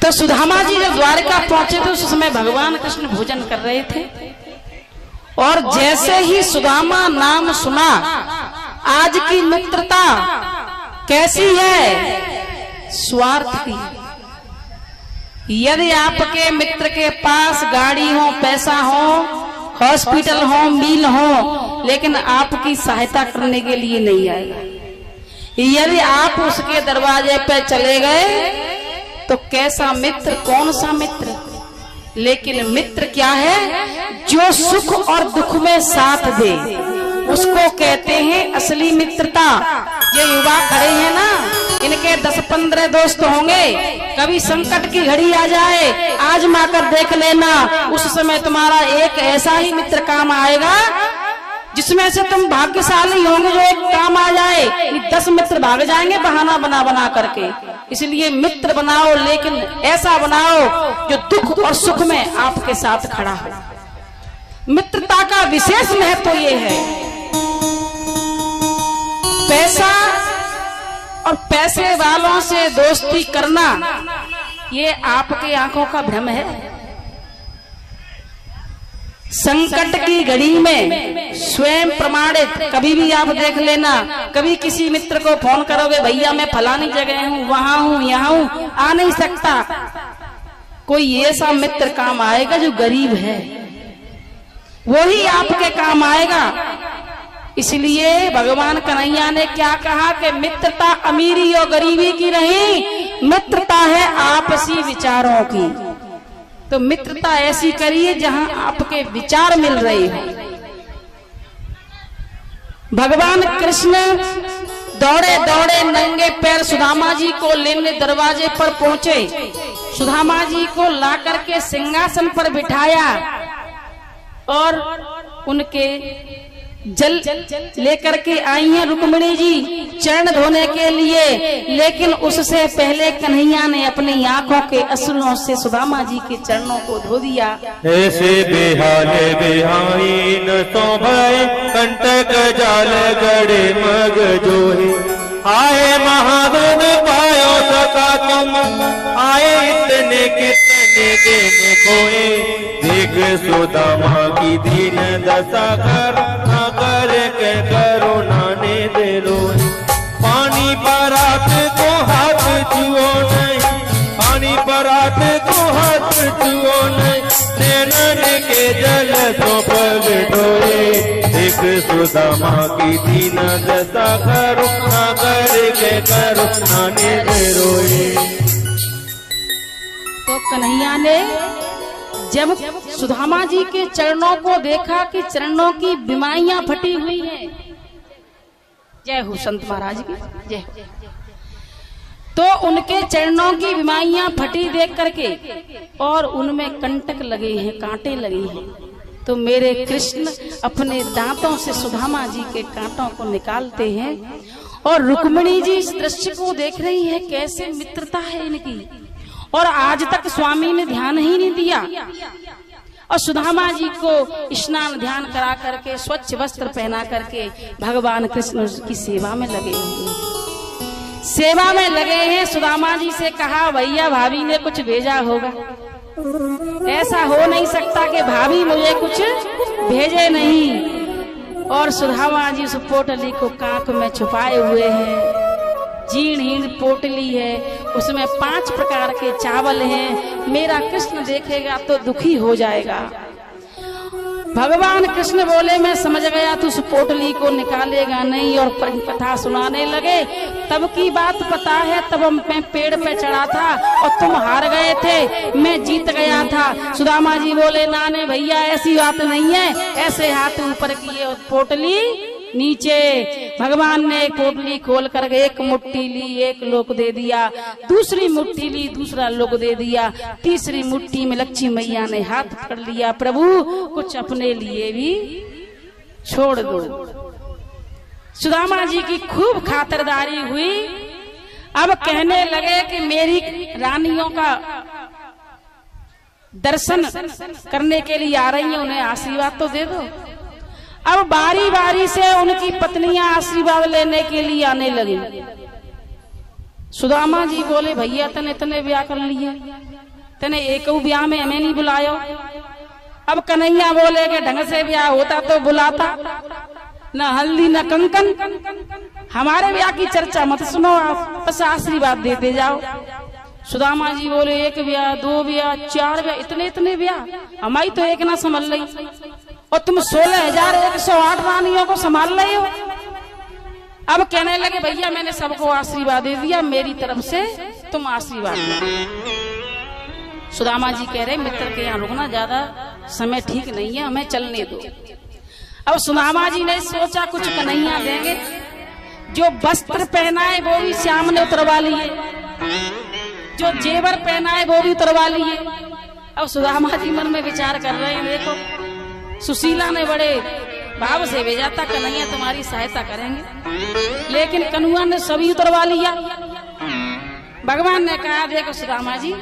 तो सुदामा जी जब द्वारका पहुंचे तो उस समय भगवान कृष्ण भोजन कर रहे थे और जैसे ही सुदामा नाम सुना, आज की मित्रता कैसी है, स्वार्थ की। यदि आपके मित्र के पास गाड़ी हो, पैसा हो, हॉस्पिटल हो, मिल हो, लेकिन आपकी सहायता करने के लिए नहीं आएगा, यदि आप उसके दरवाजे पे चले गए तो कैसा मित्र, कौन सा मित्र। लेकिन मित्र क्या है, जो सुख और दुख में साथ दे, उसको कहते हैं असली मित्रता। ये युवा खड़े हैं ना, इनके 10-15 दोस्त होंगे, कभी संकट की घड़ी आ जाए, आजमा कर देख लेना, उस समय तुम्हारा एक ऐसा ही मित्र काम आएगा जिसमें से तुम भाग्यशाली होंगे जो एक काम आ जाए। 10 मित्र भाग जाएंगे बहाना बना बना करके। इसलिए मित्र बनाओ, लेकिन ऐसा बनाओ जो दुख और सुख में आपके साथ खड़ा हो। मित्रता का विशेष महत्व ये है, पैसा और पैसे वालों से दोस्ती करना ये आपके आंखों का भ्रम है। संकट की घड़ी में स्वयं प्रमाणित, कभी भी आप देख लेना, कभी किसी मित्र को फोन करोगे, भैया मैं फलानी जगह हूँ, वहां हूँ, यहाँ हूँ, आ नहीं सकता, कोई ऐसा मित्र काम आएगा जो गरीब है, वही आपके काम आएगा। इसलिए भगवान कन्हैया ने क्या कहा कि मित्रता अमीरी और गरीबी की नहीं, मित्रता है आपसी विचारों की। तो मित्रता ऐसी करिए जहां आपके विचार मिल रहे हो। भगवान कृष्ण दौड़े दौड़े नंगे पैर सुदामा जी को लेने दरवाजे पर पहुंचे। सुदामा जी को ला करके सिंहासन पर बिठाया और उनके जल लेकर के आई हैं रुक्मिणी जी चरण धोने के लिए, लेकिन उससे पहले कन्हैया ने अपनी आंखों के अश्रुओं से सुदामा जी के चरणों को धो दिया। ऐसे बेहाले बेहाई न तो भय कंटक जाल गड़े मग जोहे, आए महादुन पायो सका तुम, आए इतने कितने देने कोए, देख सुदामा की दीन दशा कर के करुणा ने दे रोए। पानी परात को हाथ छुओ नहीं, पानी परात को हाथ छुओ नहीं, नैनन के जल तो पग ढोए, देख सुदामा की दीन दशा करुणा करके करुणा ने दे रोए। तो कन्हैया ने जब सुदामा जी के चरणों को देखा कि चरणों की बीमारियां फटी हुई हैं, जय हो संत महाराज की जय, तो उनके चरणों की बीमारियां फटी देख करके और उनमें कंटक लगे हैं, कांटे लगे हैं, तो मेरे कृष्ण अपने दांतों से सुदामा जी के कांटों को निकालते हैं और रुक्मिणी जी इस दृश्य को देख रही है, कैसे मित्रता है इनकी। और आज तक स्वामी ने ध्यान ही नहीं दिया और सुदामा जी को स्नान ध्यान करा करके स्वच्छ वस्त्र पहना करके भगवान कृष्ण की सेवा में लगे हुए, सेवा में लगे हैं। सुदामा जी से कहा, भैया भाभी ने कुछ भेजा होगा, ऐसा हो नहीं सकता कि भाभी मुझे कुछ भेजे नहीं। और सुदामा जी उस पोटली को कांख में छुपाए हुए हैं, जीर्ण पोटली है, उसमें 5 प्रकार के चावल हैं। मेरा कृष्ण देखेगा तो दुखी हो जाएगा। भगवान कृष्ण बोले, मैं समझ गया तू उस पोटली को निकालेगा नहीं, और कथा सुनाने लगे। तब की बात पता है, तब मैं पेड़ पे चढ़ा था और तुम हार गए थे, मैं जीत गया था। सुदामा जी बोले, नाने भैया ऐसी बात नहीं है, ऐसे हाथ ऊपर किए, पोटली नीचे। भगवान ने पोटली खोल कर एक मुट्ठी ली, एक लोक दे दिया, दूसरी मुट्ठी ली, दूसरा लोक दे दिया, तीसरी मुट्ठी में लक्ष्मी मैया ने हाथ पकड़ लिया, प्रभु कुछ अपने लिए भी छोड़ दो। सुदामा जी की खूब खातिरदारी हुई। अब कहने लगे कि मेरी रानियों का दर्शन करने के लिए आ रही हैं, उन्हें आशीर्वाद तो दे दो। अब बारी बारी से उनकी पत्नियां आशीर्वाद लेने के लिए आने लगी। सुदामा जी बोले भैया तने इतने ब्याह कर लिए, तने एक ब्याह में हमें नहीं बुलायो। अब कन्हैया बोले कि ढंग से ब्याह होता तो बुलाता, न हल्दी न कंकन, हमारे ब्याह की चर्चा मत सुनो, आप बस आशीर्वाद देते जाओ। सुदामा जी बोले एक ब्याह, दो ब्याह, चार ब्याह, इतने इतने ब्याह, हमारी तो एक ना संभल रही, और तुम 16,108 रानियों को संभाल रहे हो। अब कहने लगे भैया मैंने सबको आशीर्वाद दे दिया, मेरी तरफ से तुम आशीर्वाद दो। सुदामा जी कह रहे मित्र के यहाँ रुकना ज्यादा समय ठीक नहीं है, हमें चलने दो। अब सुदामा जी ने सोचा कुछ कन्हैया देंगे, जो वस्त्र पहनाए वो भी श्याम ने उतरवा लिए, जो जेवर पहनाए वो भी उतरवा लिए। अब सुदामा जी मन में विचार कर रहे हैं, देखो सुशीला ने बड़े भाव से भेजा था कन्हैया तुम्हारी सहायता करेंगे, लेकिन कन्हुआ ने सभी उतरवा लिया। भगवान ने कहा देखो सुदामा जी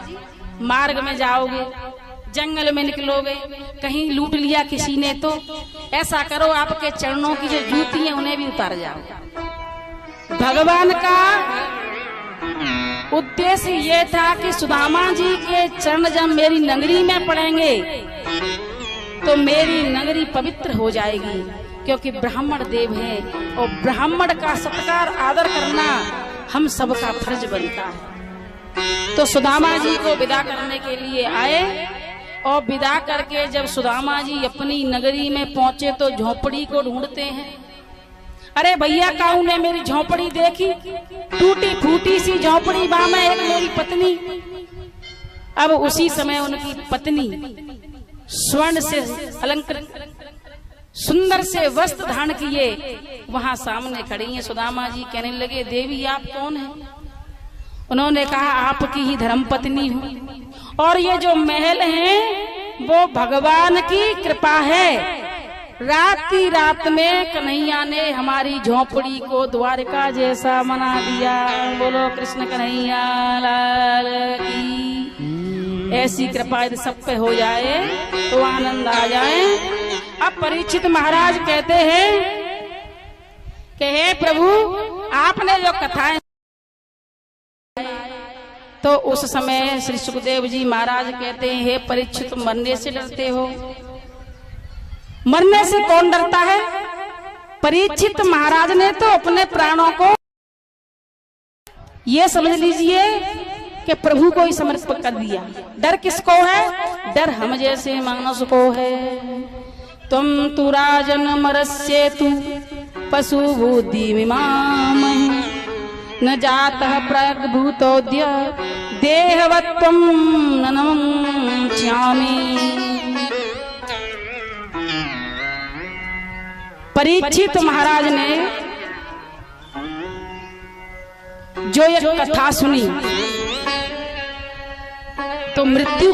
मार्ग में जाओगे, जंगल में निकलोगे, कहीं लूट लिया किसी ने तो ऐसा करो आपके चरणों की जो जूती है उन्हें भी उतार जाओ। भगवान का उद्देश्य ये था कि सुदामा जी के चरण जब मेरी नगरी में पड़ेंगे तो मेरी नगरी पवित्र हो जाएगी, क्योंकि ब्राह्मण देव है और ब्राह्मण का सत्कार आदर करना हम सबका फर्ज बनता है। तो सुदामा जी को विदा करने के लिए आए, और विदा करके जब सुदामा जी अपनी नगरी में पहुंचे तो झोपड़ी को ढूंढते हैं। अरे भैया काऊ ने मेरी झोपड़ी देखी, टूटी फूटी सी झोपड़ी, वहां में एक मेरी पत्नी। अब उसी समय उनकी पत्नी स्वर्ण से अलंकृत सुंदर से वस्त्र धारण किए वहां सामने खड़ी हैं। सुदामा जी कहने लगे देवी आप कौन हैं? उन्होंने कहा आपकी ही धर्म पत्नी हूँ, और ये जो महल है वो भगवान की कृपा है। रात की रात में कन्हैया ने हमारी झोपड़ी को द्वारका जैसा बना दिया। बोलो कृष्ण कन्हैया लाल की। ऐसी कृपा यदि सब पे हो जाए तो आनंद आ जाए। अब परीक्षित महाराज कहते हैं कि हे प्रभु आपने जो कथाएं, तो उस समय श्री सुखदेव जी महाराज कहते हैं हे परीक्षित मरने से डरते हो? मरने से कौन डरता है? परीक्षित महाराज ने तो अपने प्राणों को ये समझ लीजिए कि प्रभु को ही समर्पित कर दिया। डर किसको है? डर हम जैसे मानस को है। तुम तु राजन मरस्य तु पशु बुद्धि मिमाम न जातः प्रभूतोद्य देहवत्वं ननमं च्यामि। परीक्षित महाराज ने जो ये कथा सुनी तो मृत्यु